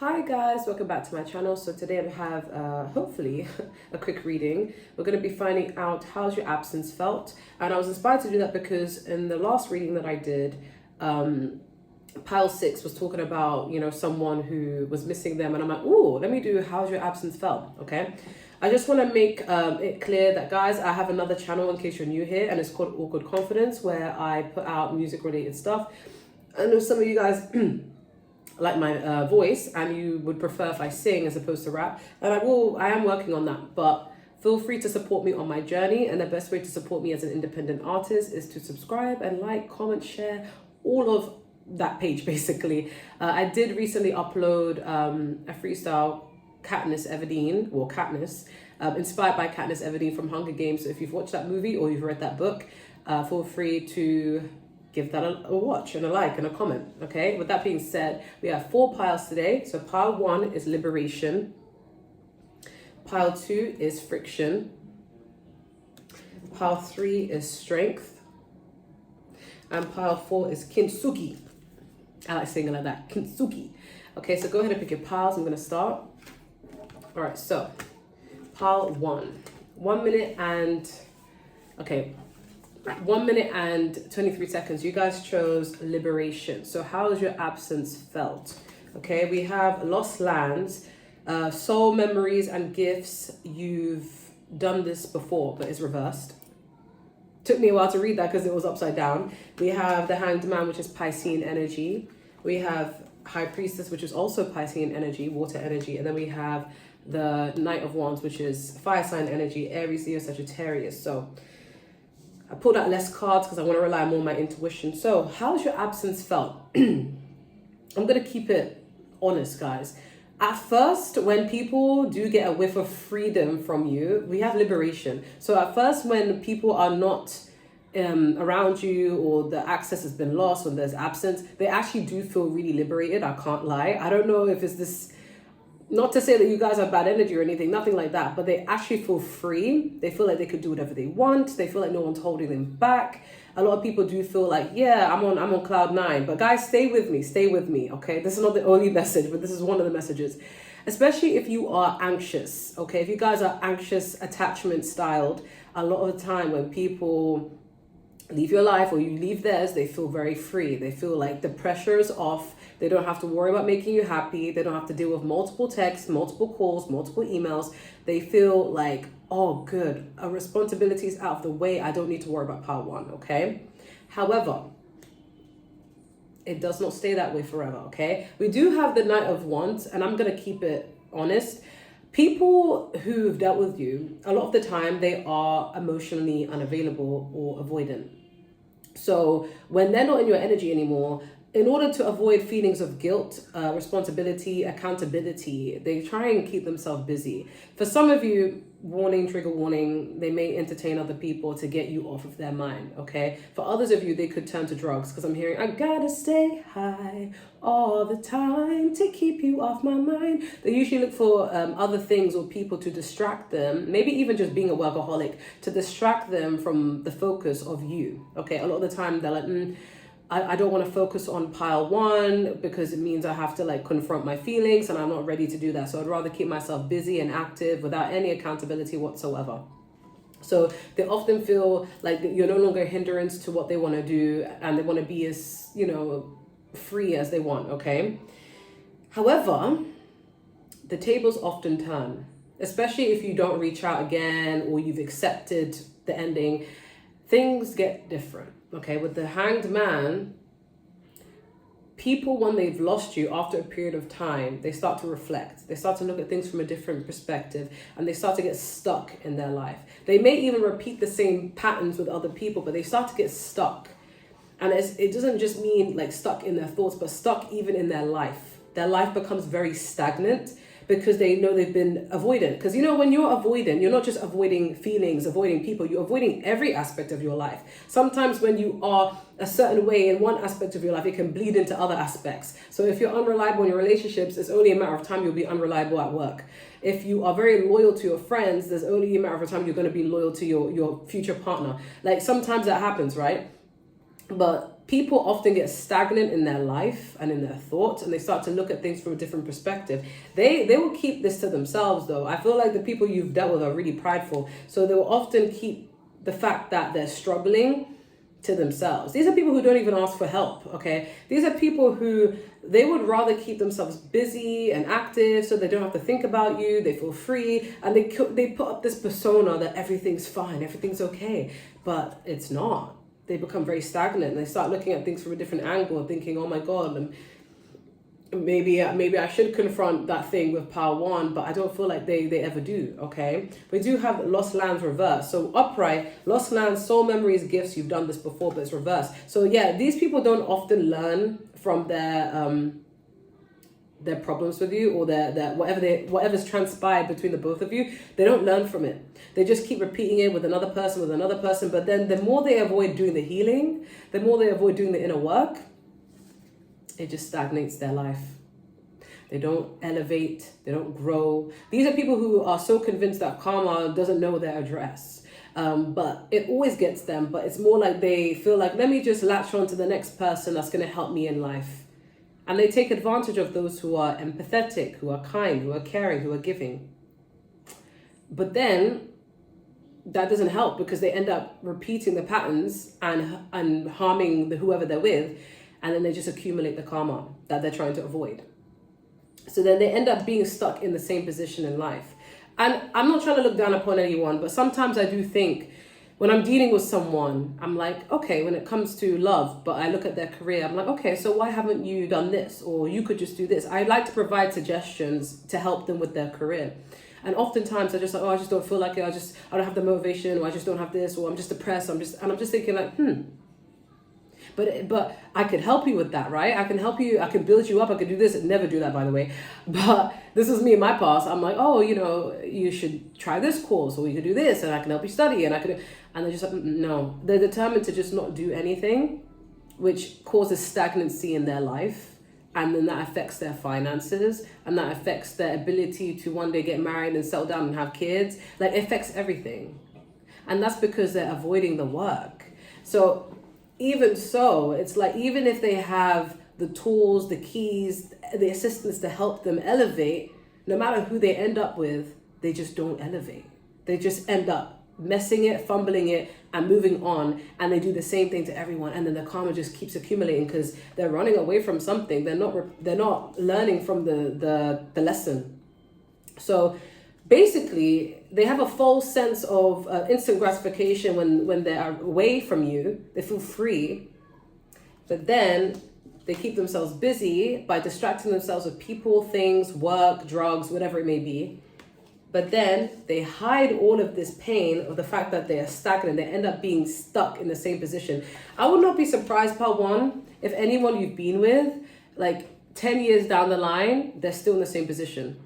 Hi guys, welcome back to my channel. So today I have hopefully a quick reading. We're going to be finding out how's your absence felt, and I was inspired to do that because in the last reading that I did, pile 6 was talking about someone who was missing them, and I'm like, oh, let me do how's your absence felt. Okay, I just want to make it clear that guys, I have another channel in case you're new here, and it's called Awkward Confidence, where I put out music related stuff. I know some of you guys like my voice and you would prefer if I sing as opposed to rap, and I am working on that, but feel free to support me on my journey. And the best way to support me as an independent artist is to subscribe and like, comment, share, all of that page basically. I did recently upload a freestyle Katniss Everdeen, or Katniss, inspired by Katniss Everdeen from Hunger Games. So if you've watched that movie or you've read that book, feel free to give that a watch and a like and a comment. Okay, with that being said, we have 4 piles today. So pile 1 is liberation, pile 2 is friction, pile 3 is strength, and pile 4 is Kintsugi. I like saying it like that, Kintsugi. Okay, so go ahead and pick your piles. I'm going to start. All right, so pile 1, 1 minute and 1 minute and 23 seconds. You guys chose liberation. So how has your absence felt? Okay, we have lost lands, soul memories and gifts. You've done this before, but it's reversed. Took me a while to read that because it was upside down. We have the Hanged Man, which is Piscean energy. We have High Priestess, which is also Piscean energy, water energy. And then we have the Knight of Wands, which is fire sign energy, Aries, Leo, Sagittarius. So I pulled out less cards because I want to rely more on my intuition. So how's your absence felt? I'm going to keep it honest, guys. At first, when people do get a whiff of freedom from you, we have liberation. So at first, when people are not around you, or the access has been lost, when there's absence, they actually do feel really liberated. I can't lie. I don't know if it's this, not to say that you guys have bad energy or anything, nothing like that, but they actually feel free. They feel like they could do whatever they want. They feel like no one's holding them back. A lot of people do feel like, yeah, I'm on cloud 9. But guys, stay with me, okay? This is not the only message, but this is one of the messages. Especially if you are anxious, okay? If you guys are anxious, attachment styled, a lot of the time when people leave your life or you leave theirs, they feel very free. They feel like the pressure is off. They don't have to worry about making you happy. They don't have to deal with multiple texts, multiple calls, multiple emails. They feel like, oh, good, a responsibility is out of the way. I don't need to worry about pile 1, okay? However, it does not stay that way forever, okay? We do have the Knight of Wands, and I'm going to keep it honest. People who've dealt with you, a lot of the time, they are emotionally unavailable or avoidant. So when they're not in your energy anymore, in order to avoid feelings of guilt, responsibility, accountability, they try and keep themselves busy. For some of you, warning, trigger warning, they may entertain other people to get you off of their mind, okay? For others of you, they could turn to drugs, because I'm hearing, I gotta stay high all the time to keep you off my mind. They usually look for other things or people to distract them, maybe even just being a workaholic, to distract them from the focus of you, okay? A lot of the time, they're like, I don't want to focus on pile 1 because it means I have to like confront my feelings, and I'm not ready to do that. So I'd rather keep myself busy and active without any accountability whatsoever. So they often feel like you're no longer a hindrance to what they want to do, and they want to be as, free as they want, okay? However, the tables often turn, especially if you don't reach out again or you've accepted the ending. Things get different. Okay, with the Hanged Man, people, when they've lost you after a period of time, they start to reflect. They start to look at things from a different perspective, and they start to get stuck in their life. They may even repeat the same patterns with other people, but they start to get stuck. And it doesn't just mean like stuck in their thoughts, but stuck even in their life. Their life becomes very stagnant because they know they've been avoidant. Because when you're avoidant, you're not just avoiding feelings, avoiding people, you're avoiding every aspect of your life. Sometimes when you are a certain way in one aspect of your life, it can bleed into other aspects. So if you're unreliable in your relationships, it's only a matter of time you'll be unreliable at work. If you are very loyal to your friends, there's only a matter of time you're going to be loyal to your future partner. Like sometimes that happens, right? But people often get stagnant in their life and in their thoughts, and they start to look at things from a different perspective. They will keep this to themselves, though. I feel like the people you've dealt with are really prideful, so they will often keep the fact that they're struggling to themselves. These are people who don't even ask for help, okay? These are people who they would rather keep themselves busy and active so they don't have to think about you. They feel free, and they put up this persona that everything's fine, everything's okay, but it's not. They become very stagnant, and they start looking at things from a different angle and thinking, oh my God, maybe I should confront that thing with power one, but I don't feel like they ever do, okay? We do have lost lands reversed. So upright, lost lands, soul memories, gifts, you've done this before, but it's reversed. So yeah, these people don't often learn from their problems with you, or their whatever's transpired between the both of you. They don't learn from it. They just keep repeating it with another person, but then the more they avoid doing the healing, the more they avoid doing the inner work, it just stagnates their life. They don't elevate, they don't grow. These are people who are so convinced that karma doesn't know their address. But it always gets them, but it's more like they feel like, let me just latch on to the next person that's going to help me in life. And they take advantage of those who are empathetic, who are kind, who are caring, who are giving. But then that doesn't help, because they end up repeating the patterns and harming whoever they're with. And then they just accumulate the karma that they're trying to avoid. So then they end up being stuck in the same position in life. And I'm not trying to look down upon anyone, but sometimes I do think when I'm dealing with someone, I'm like, okay, when it comes to love, but I look at their career, I'm like, okay, so why haven't you done this? Or you could just do this. I like to provide suggestions to help them with their career. And oftentimes I just like, oh, I just don't feel like it. I don't have the motivation, or I just don't have this, or I'm just depressed. I'm just thinking like, But I could help you with that, right? I can help you. I can build you up. I could do this. Never do that, by the way. But this is me in my past. I'm like, oh, you should try this course, or you could do this, and I can help you study. And they're just like, no. They're determined to just not do anything, which causes stagnancy in their life. And then that affects their finances, and that affects their ability to one day get married and settle down and have kids. Like, it affects everything. And that's because they're avoiding the work. So even so, it's like, even if they have the tools, the keys, the assistance to help them elevate, no matter who they end up with, they just don't elevate. They just end up messing it, fumbling it, and moving on. And they do the same thing to everyone. And then the karma just keeps accumulating, because they're running away from something. They're not learning from the lesson. So basically, they have a false sense of instant gratification when they're away from you. They feel free. But then they keep themselves busy by distracting themselves with people, things, work, drugs, whatever it may be. But then they hide all of this pain of the fact that they are stagnant. They end up being stuck in the same position. I would not be surprised, part one, if anyone you've been with, like 10 years down the line, they're still in the same position.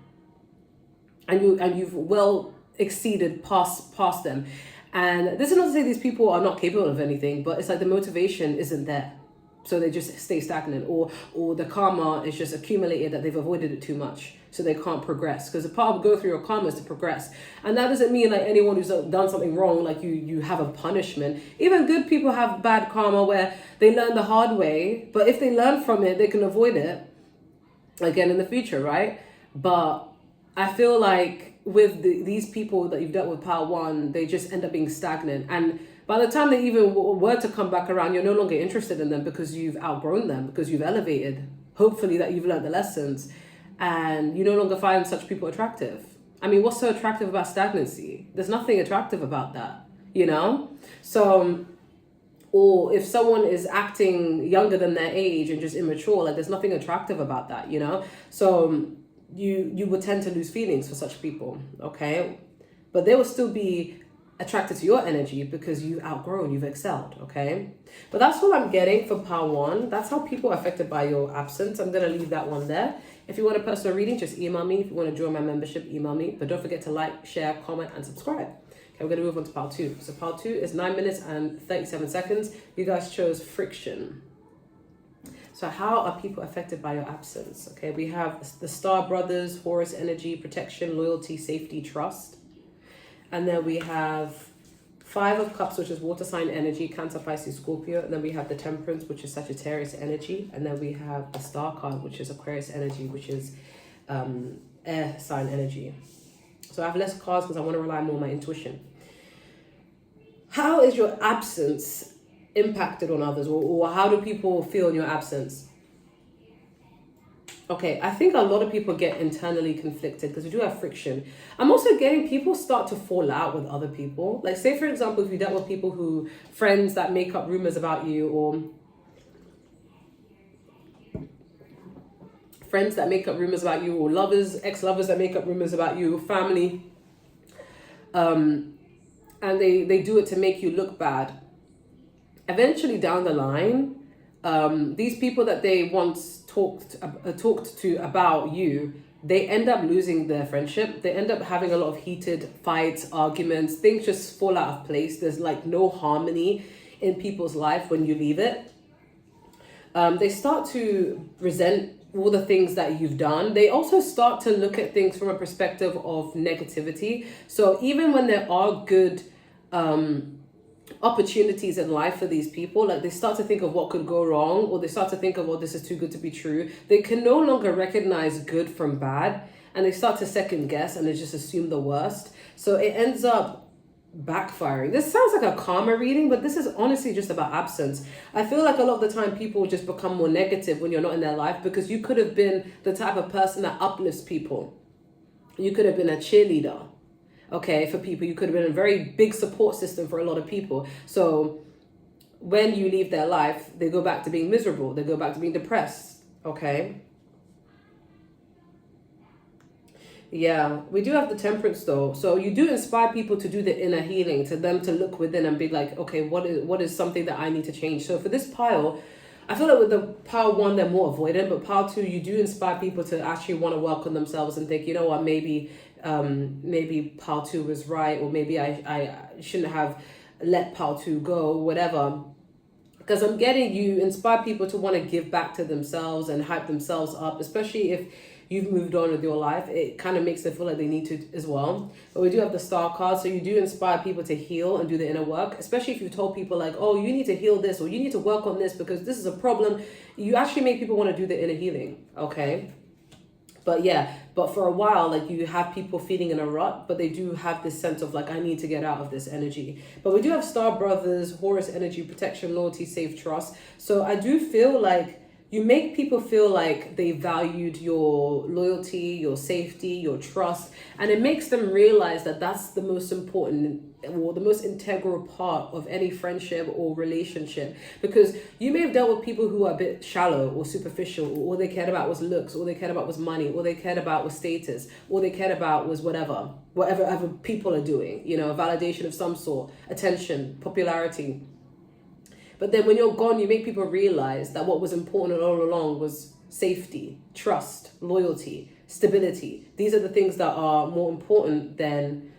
And you've well exceeded past them. And this is not to say these people are not capable of anything, but it's like the motivation isn't there. So they just stay stagnant, or the karma is just accumulated that they've avoided it too much, so they can't progress. Because the part of go through your karma is to progress. And that doesn't mean like anyone who's done something wrong, like you have a punishment. Even good people have bad karma where they learn the hard way, but if they learn from it, they can avoid it again in the future, right? But I feel like with these people that you've dealt with, power one, they just end up being stagnant. And by the time they even were to come back around, you're no longer interested in them, because you've outgrown them, because you've elevated. Hopefully that you've learned the lessons, and you no longer find such people attractive. I mean, what's so attractive about stagnancy? There's nothing attractive about that, So, or if someone is acting younger than their age and just immature, like there's nothing attractive about that, So you would tend to lose feelings for such people, okay? But they will still be attracted to your energy because you've outgrown, you've excelled, okay? But that's all I'm getting for power one. That's how people are affected by your absence. I'm going to leave that one there. If you want a personal reading, just email me. If you want to join my membership, email me. But don't forget to like, share, comment, and subscribe. Okay, we're going to move on to part two. So part two is 9 minutes and 37 seconds. You guys chose friction. So how are people affected by your absence? Okay, we have the Star Brothers, Horus energy, protection, loyalty, safety, trust. And then we have Five of Cups, which is water sign energy, Cancer, Pisces, Scorpio. And then we have the Temperance, which is Sagittarius energy. And then we have the Star card, which is Aquarius energy, which is air sign energy. So I have less cards because I want to rely more on my intuition. How is your absence impacted on others? Or how do people feel in your absence? Okay, I think a lot of people get internally conflicted because we do have friction. I'm also getting people start to fall out with other people. Like, say, for example, if you dealt with people who, friends that make up rumors about you, or friends that make up rumors about you, or lovers, ex-lovers that make up rumors about you, family, and they do it to make you look bad. Eventually down the line, these people that they once talked to about you, they end up losing their friendship. They end up having a lot of heated fights, arguments. Things just fall out of place. There's like no harmony in people's life when you leave it. They start to resent all the things that you've done. They also start to look at things from a perspective of negativity. So even when there are good opportunities in life for these people, like, they start to think of what could go wrong, or they start to think of, oh, this is too good to be true. They can no longer recognize good from bad, and they start to second guess and they just assume the worst. So it ends up backfiring. This sounds like a karma reading, but this is honestly just about absence. I feel like a lot of the time people just become more negative when you're not in their life, because you could have been the type of person that uplifts people. You could have been a cheerleader, okay, for people. You could have been a very big support system for a lot of people. So when you leave their life, they go back to being miserable. They go back to being depressed, okay? Yeah, we do have the Temperance though. So you do inspire people to do the inner healing, to them to look within and be like, okay, what is something that I need to change? So for this pile, I feel like with the pile 1, they're more avoidant, but pile 2, you do inspire people to actually want to work on themselves and think, you know what, maybe pile 2 was right, or maybe I shouldn't have let pile 2 go, whatever. Because I'm getting, you inspire people to want to give back to themselves and hype themselves up, especially if you've moved on with your life. It kind of makes them feel like they need to as well. But we do have the Star card, so you do inspire people to heal and do the inner work, especially if you've told people like, oh, you need to heal this, or you need to work on this because this is a problem. You actually make people want to do the inner healing, okay? But yeah, but for a while, like, you have people feeling in a rut, but they do have this sense of like, I need to get out of this energy. But we do have Star Brothers, Horus energy, protection, loyalty, safe, trust. So I do feel like you make people feel like they valued your loyalty, your safety, your trust, and it makes them realize that that's the most important, or the most integral part of any friendship or relationship. Because you may have dealt with people who are a bit shallow or superficial, or all they cared about was looks, all they cared about was money, all they cared about was status, all they cared about was whatever other people are doing, you know, validation of some sort, attention, popularity. But then when you're gone, you make people realize that what was important all along was safety, trust, loyalty, stability. These are the things that are more important than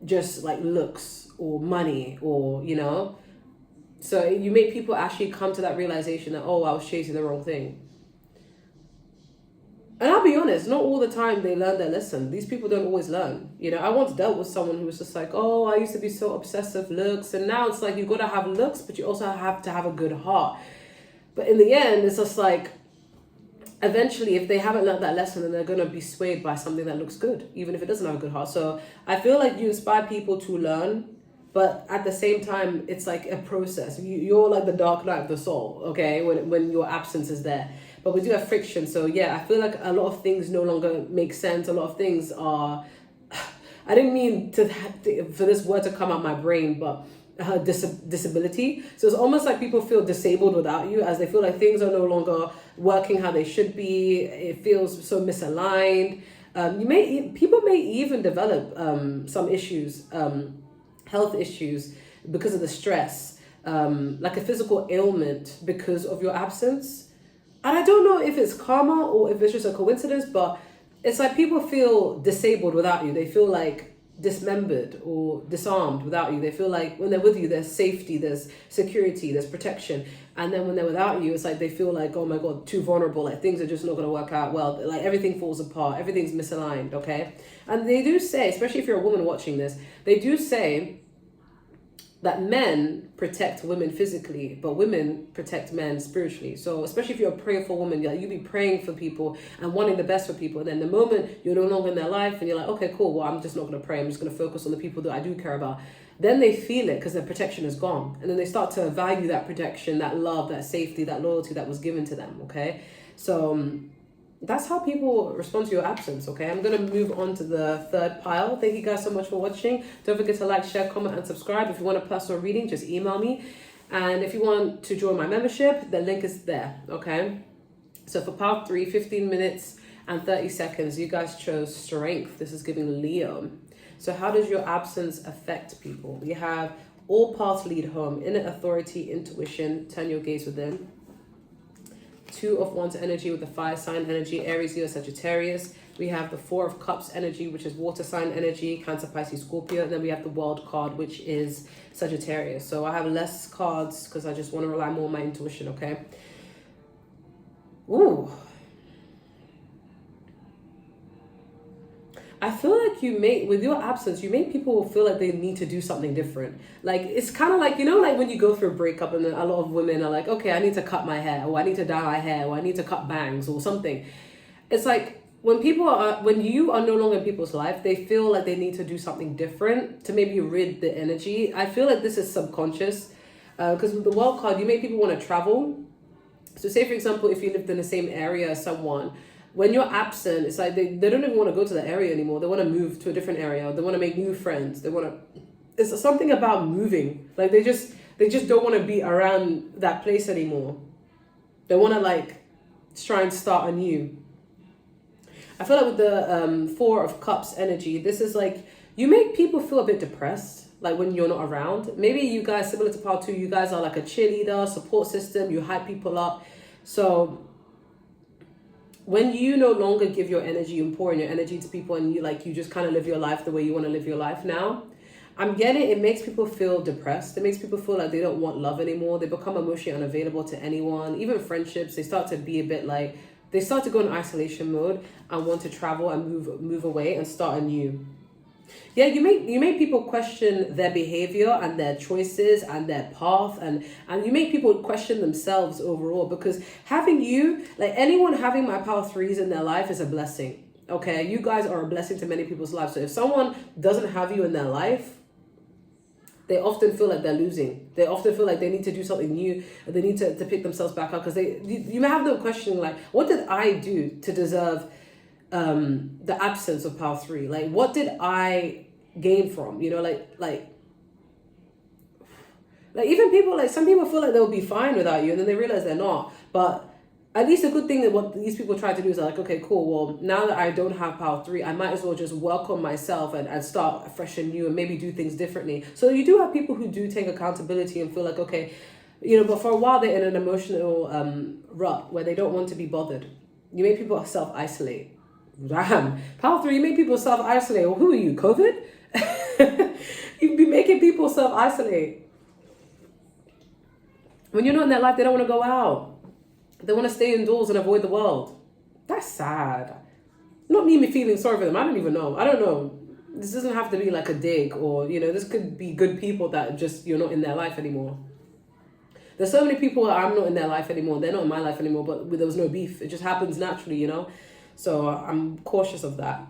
just like looks or money, or, you know. So you make people actually come to that realization that, oh, I was chasing the wrong thing. And I'll be honest, not all the time they learn their lesson. These people don't always learn. You know, I once dealt with someone who was just like, oh, I used to be so obsessive looks. And now it's like, you've got to have looks, but you also have to have a good heart. But in the end, it's just like, eventually, if they haven't learned that lesson, then they're going to be swayed by something that looks good, even if it doesn't have a good heart. So I feel like you inspire people to learn, but at the same time, it's like a process. You're like the dark night of the soul, okay, when your absence is there. But we do have friction. So yeah, I feel like a lot of things no longer make sense. A lot of things are, I didn't mean for this word to come out my brain, but disability. So it's almost like people feel disabled without you, as they feel like things are no longer working how they should be. It feels so misaligned. People may even develop some issues, health issues, because of the stress, like a physical ailment because of your absence. And I don't know if it's karma or if it's just a coincidence, but it's like people feel disabled without you. They feel like dismembered or disarmed without you. They feel like when they're with you, there's safety, there's security, there's protection. And then when they're without you, it's like they feel like, oh my God, too vulnerable. Like things are just not going to work out well. Like everything falls apart. Everything's misaligned, okay? And they do say, especially if you're a woman watching this, they do say that men protect women physically, but women protect men spiritually. So especially if you're a prayerful woman, you be praying for people and wanting the best for people. And then the moment you're no longer in their life and you're like, okay, cool, well, I'm just not going to pray. I'm just going to focus on the people that I do care about. Then they feel it because their protection is gone. And then they start to value that protection, that love, that safety, that loyalty that was given to them, okay? So that's how people respond to your absence, okay? I'm going to move on to the third pile. Thank you guys so much for watching. Don't forget to like, share, comment, and subscribe. If you want a personal reading, just email me. And if you want to join my membership, the link is there, okay? So for pile 3, 15 minutes and 30 seconds, you guys chose strength. This is giving Leo. So how does your absence affect people? We have all paths lead home, inner authority, intuition, turn your gaze within. 2 of Wands energy with the fire sign energy, Aries, Leo, Sagittarius. We have the 4 of Cups energy, which is water sign energy, Cancer, Pisces, Scorpio. And then we have the World card, which is Sagittarius. So I have less cards because I just want to rely more on my intuition, okay? Ooh. I feel like with your absence, you make people feel like they need to do something different. Like, it's kind of like, like when you go through a breakup and then a lot of women are like, okay, I need to cut my hair, or I need to dye my hair, or I need to cut bangs or something. It's like when you are no longer in people's life, they feel like they need to do something different to maybe rid the energy. I feel like this is subconscious because with the World card, you make people want to travel. So say, for example, if you lived in the same area as someone, when you're absent, it's like they don't even want to go to the area anymore. They want to move to a different area. They want to make new friends. It's something about moving. Like they just don't want to be around that place anymore. They want to try and start anew. I feel like with the 4 of Cups energy, this is like, you make people feel a bit depressed, like when you're not around. Maybe you guys, similar to part 2, you guys are like a cheerleader, support system, you hype people up. So when you no longer give your energy, you pour in your energy to people and you just kind of live your life the way you want to live your life now, I'm getting it makes people feel depressed. It makes people feel like they don't want love anymore. They become emotionally unavailable to anyone. Even friendships, they start to be a bit like, they start to go in isolation mode and want to travel and move away and start anew. Yeah, you make people question their behavior and their choices and their path, and you make people question themselves overall, because having you, like anyone having my power 3s in their life is a blessing. Okay, you guys are a blessing to many people's lives. So if someone doesn't have you in their life, they often feel like they're losing. They often feel like they need to do something new, or they need to pick themselves back up, because you may have them questioning like, what did I do to deserve the absence of power 3? Like, what did I gain from, like even people, like some people feel like they'll be fine without you, and then they realize they're not. But at least a good thing that what these people try to do is like, okay, cool, well, now that I don't have power 3, I might as well just work on myself and start fresh and new and maybe do things differently. So you do have people who do take accountability and feel like, okay, but for a while they're in an emotional rut where they don't want to be bothered. You make people self-isolate. Damn. Power 3, you make people self-isolate. Well, who are you, COVID? You'd be making people self-isolate. When you're not in their life, they don't want to go out. They want to stay indoors and avoid the world. That's sad. Not me feeling sorry for them. I don't even know. I don't know. This doesn't have to be like a dig, or, this could be good people that just, you're not in their life anymore. There's so many people that I'm not in their life anymore. They're not in my life anymore, but there was no beef. It just happens naturally, So I'm cautious of that.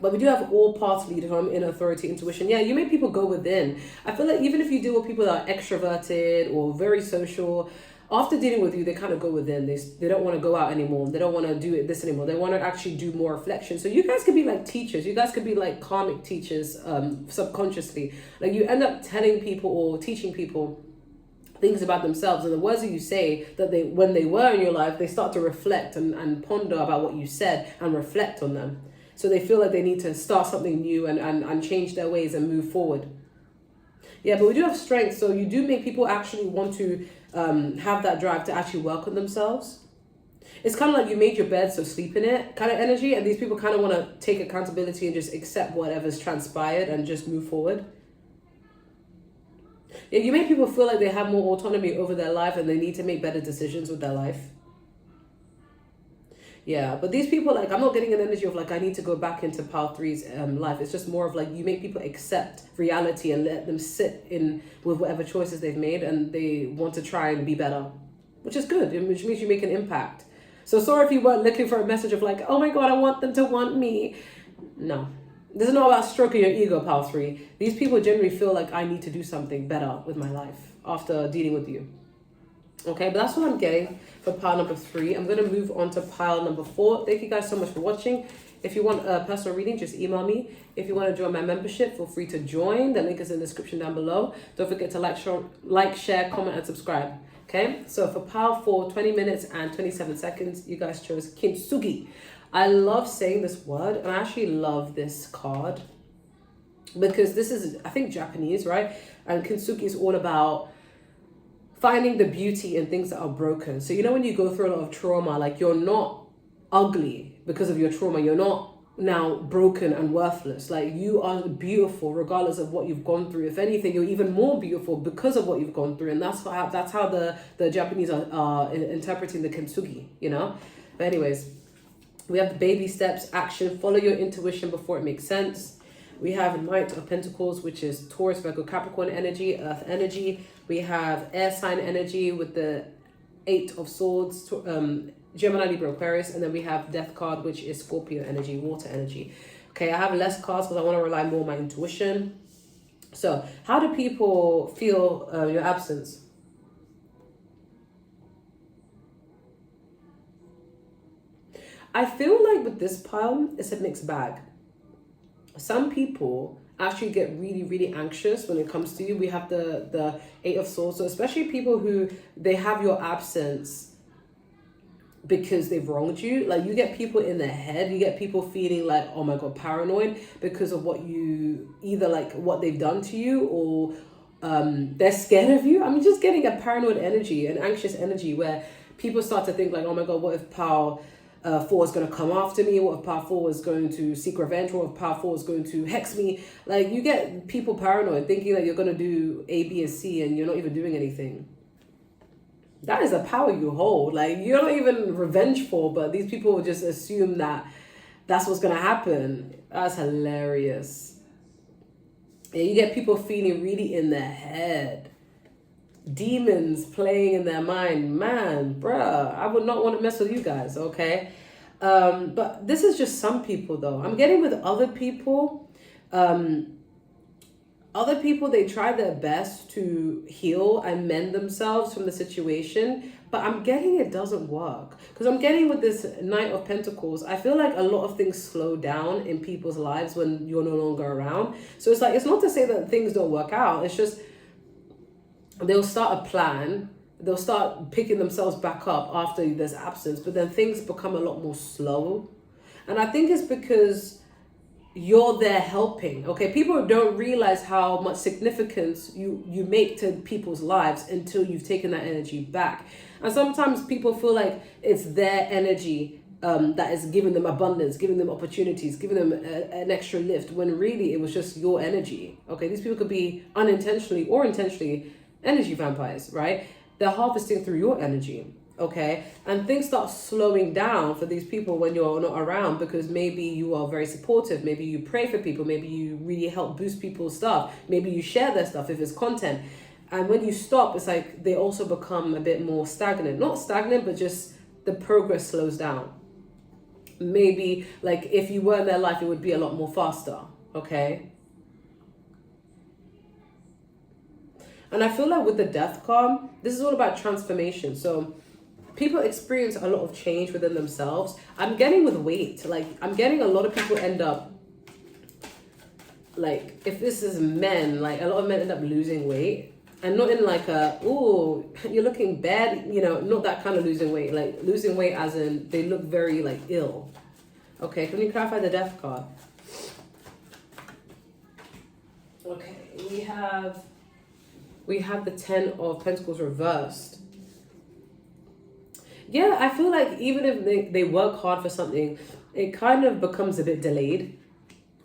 But we do have all paths lead home, inner authority, intuition. Yeah, you make people go within. I feel like even if you deal with people that are extroverted or very social, after dealing with you, they kind of go within. They don't want to go out anymore. They don't want to do this anymore. They want to actually do more reflection. So you guys could be like teachers. You guys could be like karmic teachers subconsciously. Like you end up telling people or teaching people things about themselves, and the words that you say, that when they were in your life, they start to reflect and ponder about what you said and reflect on them. So they feel like they need to start something new and change their ways and move forward. Yeah, but we do have strength. So you do make people actually want to have that drive to actually work on themselves. it's kind of like you made your bed, so sleep in it kind of energy. And these people kind of want to take accountability and just accept whatever's transpired and just move forward. Yeah, you make people feel like they have more autonomy over their life and they need to make better decisions with their life. Yeah, but these people, like, I'm not getting an energy of like I need to go back into pile three's life. It's just more of like you make people accept reality and let them sit in with whatever choices they've made, and they want to try and be better, which is good, which means you make an impact. So sorry if you weren't looking for a message of like, oh my God, I want them to want me. No, this is not about stroking your ego, pile three. These people generally feel like I need to do something better with my life after dealing with you. Okay, but that's what I'm getting for pile number 3. I'm going to move on to pile number 4. Thank you guys so much for watching. If you want a personal reading, just email me. If you want to join my membership, feel free to join. The link is in the description down below. Don't forget to like, share, comment, and subscribe. Okay, so for pile 4, 20 minutes and 27 seconds, you guys chose Kintsugi. I love saying this word, and I actually love this card because this is, I think, Japanese, right? And Kintsugi is all about finding the beauty in things that are broken. So, you know, when you go through a lot of trauma, like you're not ugly because of your trauma. You're not now broken and worthless. Like you are beautiful regardless of what you've gone through. If anything, you're even more beautiful because of what you've gone through. And that's how the Japanese are interpreting the Kintsugi, you know? But anyways, we have the baby steps, action, follow your intuition before it makes sense. We have Knight of Pentacles, which is Taurus, Virgo, Capricorn energy, Earth energy. We have air sign energy with the 8 of Swords, Gemini, Libra, Aquarius. And then we have Death card, which is Scorpio energy, water energy. Okay, I have less cards because I want to rely more on my intuition. So how do people feel your absence? I feel like with this pile, it's a mixed bag. Some people actually get really, really anxious when it comes to you. We have the 8 of Swords. So especially people who, they have your absence because they've wronged you. Like you get people in their head. You get people feeling like, oh my God, paranoid because of what you, either like what they've done to you or they're scared of you. I'm just getting a paranoid energy, an anxious energy where people start to think like, oh my God, what if Pal 4 is going to come after me? What if Power 4 is going to seek revenge? What if Power 4 is going to hex me? Like you get people paranoid thinking that you're going to do A, B, and C and you're not even doing anything. That is a power you hold. Like you're not even revengeful, but these people will just assume that that's what's going to happen. That's hilarious. Yeah, you get people feeling really in their head. Demons playing in their mind. Man, bruh, I would not want to mess with you guys, okay? But this is just some people though. I'm getting with other people, they try their best to heal and mend themselves from the situation, but I'm getting it doesn't work. Because I'm getting with this Knight of Pentacles, I feel like a lot of things slow down in people's lives when you're no longer around. So it's like, it's not to say that things don't work out, it's just they'll start a plan, they'll start picking themselves back up after there's absence, but then things become a lot more slow. And I think it's because you're there helping, okay? People don't realize how much significance you make to people's lives until you've taken that energy back. And sometimes people feel like it's their energy that is giving them abundance, giving them opportunities, giving them an extra lift, when really it was just your energy, okay? These people could be unintentionally or intentionally energy vampires, right? They're harvesting through your energy, okay? And things start slowing down for these people when you're not around, because maybe you are very supportive, maybe you pray for people, maybe you really help boost people's stuff, maybe you share their stuff if it's content. And when you stop, it's like they also become a bit more stagnant. Not stagnant, but just the progress slows down. Maybe like if you were in their life, it would be a lot more faster, okay? And I feel like with the Death card, this is all about transformation. So people experience a lot of change within themselves. I'm getting with weight. Like I'm getting a lot of people end up, like if this is men, like a lot of men end up losing weight. And not in like a, ooh, you're looking bad, you know, not that kind of losing weight. Like losing weight as in they look very like ill. Okay, can you clarify the Death card? Okay, we have the 10 of Pentacles reversed. Yeah, I feel like even if they work hard for something, it kind of becomes a bit delayed.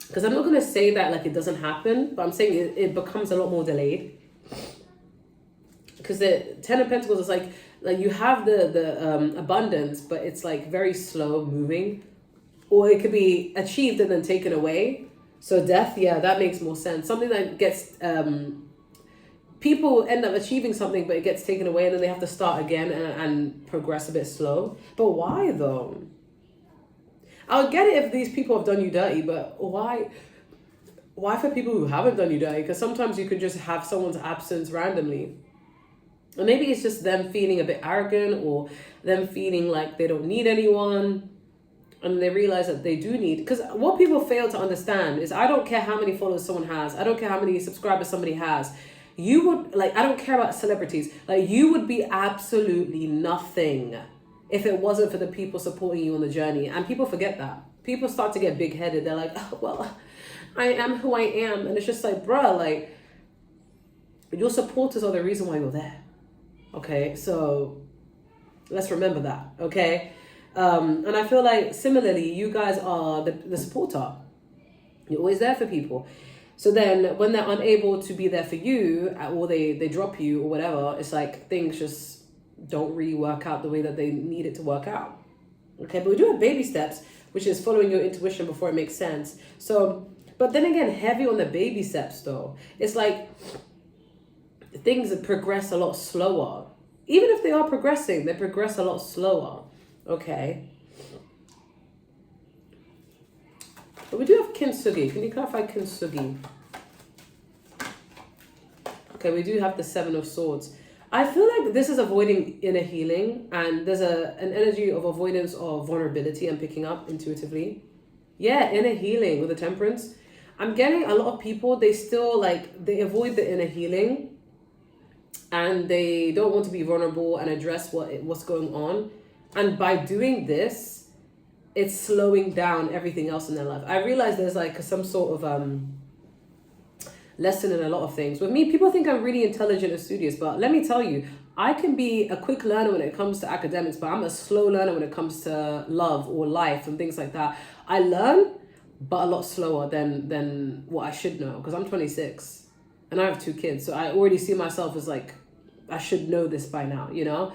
Because I'm not going to say that like it doesn't happen, but I'm saying it becomes a lot more delayed. Because the Ten of Pentacles is like you have the abundance, but it's like very slow moving. Or it could be achieved and then taken away. So death, yeah, that makes more sense. Something that gets... people end up achieving something, but it gets taken away, and then they have to start again and progress a bit slow. But why though? I would get it if these people have done you dirty, but why? Why for people who haven't done you dirty? Because sometimes you could just have someone's absence randomly. And maybe it's just them feeling a bit arrogant, or them feeling like they don't need anyone. And they realize that they do need... Because what people fail to understand is, I don't care how many followers someone has. I don't care how many subscribers somebody has. You would... Like, I don't care about celebrities. Like, you would be absolutely nothing if it wasn't for the people supporting you on the journey. And people forget that. People start to get big-headed. They're like, oh, well, I am who I am. And it's just like, bruh, like, your supporters are the reason why you're there. Okay? So, let's remember that. Okay? And I feel like, similarly, you guys are the supporter. You're always there for people. So then, when they're unable to be there for you, or they drop you, or whatever, it's like, things just don't really work out the way that they need it to work out. Okay, but we do have baby steps, which is following your intuition before it makes sense. So, but then again, heavy on the baby steps though. It's like things progress a lot slower. Even if they are progressing, they progress a lot slower. Okay. But we do have Kintsugi. Can you clarify Kintsugi? Okay, we do have the Seven of Swords. I feel like this is avoiding inner healing, and there's an energy of avoidance of vulnerability I'm picking up intuitively. Yeah, inner healing with the Temperance. I'm getting a lot of people, they still they avoid the inner healing, and they don't want to be vulnerable and address what's going on. And by doing this, it's slowing down everything else in their life. I realize there's like some sort of lesson in a lot of things. With me, people think I'm really intelligent and studious, but let me tell you, I can be a quick learner when it comes to academics, but I'm a slow learner when it comes to love or life and things like that. I learn, but a lot slower than what I should know, because I'm 26 and I have 2 kids. So I already see myself as like, I should know this by now, you know?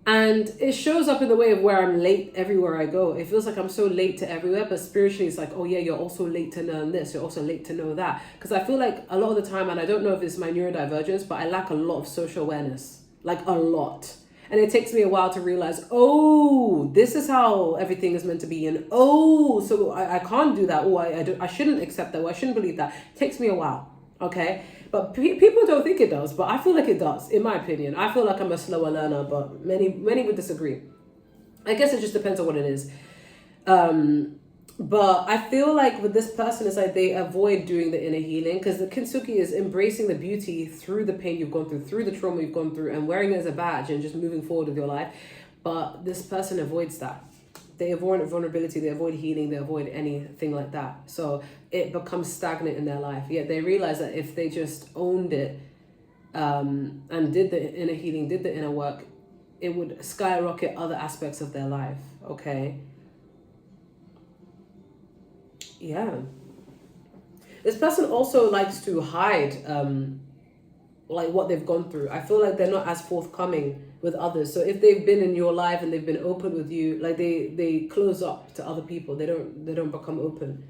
And it shows up in the way of where I'm late everywhere I go. It feels like I'm so late to everywhere, but spiritually it's like, oh yeah, you're also late to learn this. You're also late to know that. Because I feel like a lot of the time, and I don't know if it's my neurodivergence, but I lack a lot of social awareness. Like a lot. And it takes me a while to realize, oh, this is how everything is meant to be. And oh, so I can't do that. Oh, I shouldn't accept that. Or I shouldn't believe that. It takes me a while. Okay? But people don't think it does, but I feel like it does, in my opinion. I feel like I'm a slower learner, but many would disagree. I guess it just depends on what it is. But I feel like with this person, it's like they avoid doing the inner healing, because the Kintsugi is embracing the beauty through the pain you've gone through the trauma you've gone through, and wearing it as a badge and just moving forward with your life. But this person avoids that. They avoid vulnerability, they avoid healing, they avoid anything like that. So it becomes stagnant in their life. Yet they realize that if they just owned it and did the inner healing, did the inner work, it would skyrocket other aspects of their life. Okay. Yeah. This person also likes to hide like what they've gone through. I feel like they're not as forthcoming with others. So if they've been in your life and they've been open with you, like they close up to other people. They don't become open.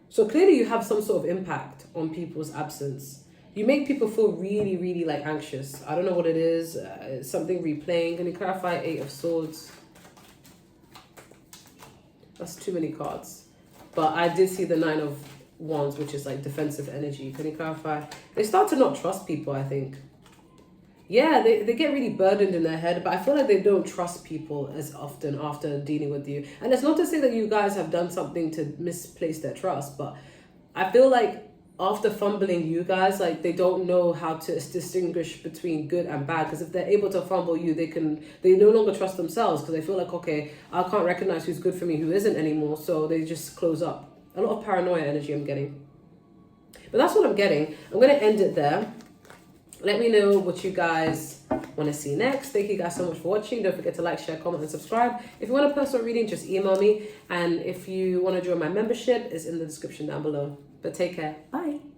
So clearly you have some sort of impact on people's absence. You make people feel really, really like anxious. I don't know what it is. It's something replaying. Can you clarify 8 of Swords? That's too many cards. But I did see the 9 of Wands, which is like defensive energy. Can you clarify? They start to not trust people, I think. Yeah, they get really burdened in their head, but I feel like they don't trust people as often after dealing with you. And it's not to say that you guys have done something to misplace their trust, but I feel like after fumbling you guys, like they don't know how to distinguish between good and bad. Because if they're able to fumble you, they no longer trust themselves, because they feel like, okay, I can't recognize who's good for me, who isn't anymore. So they just close up. A lot of paranoia energy I'm getting. But that's what I'm getting. I'm going to end it there. Let me know what you guys want to see next. Thank you guys so much for watching. Don't forget to like, share, comment, and subscribe. If you want a personal reading, just email me. And if you want to join my membership, it's in the description down below. But take care. Bye.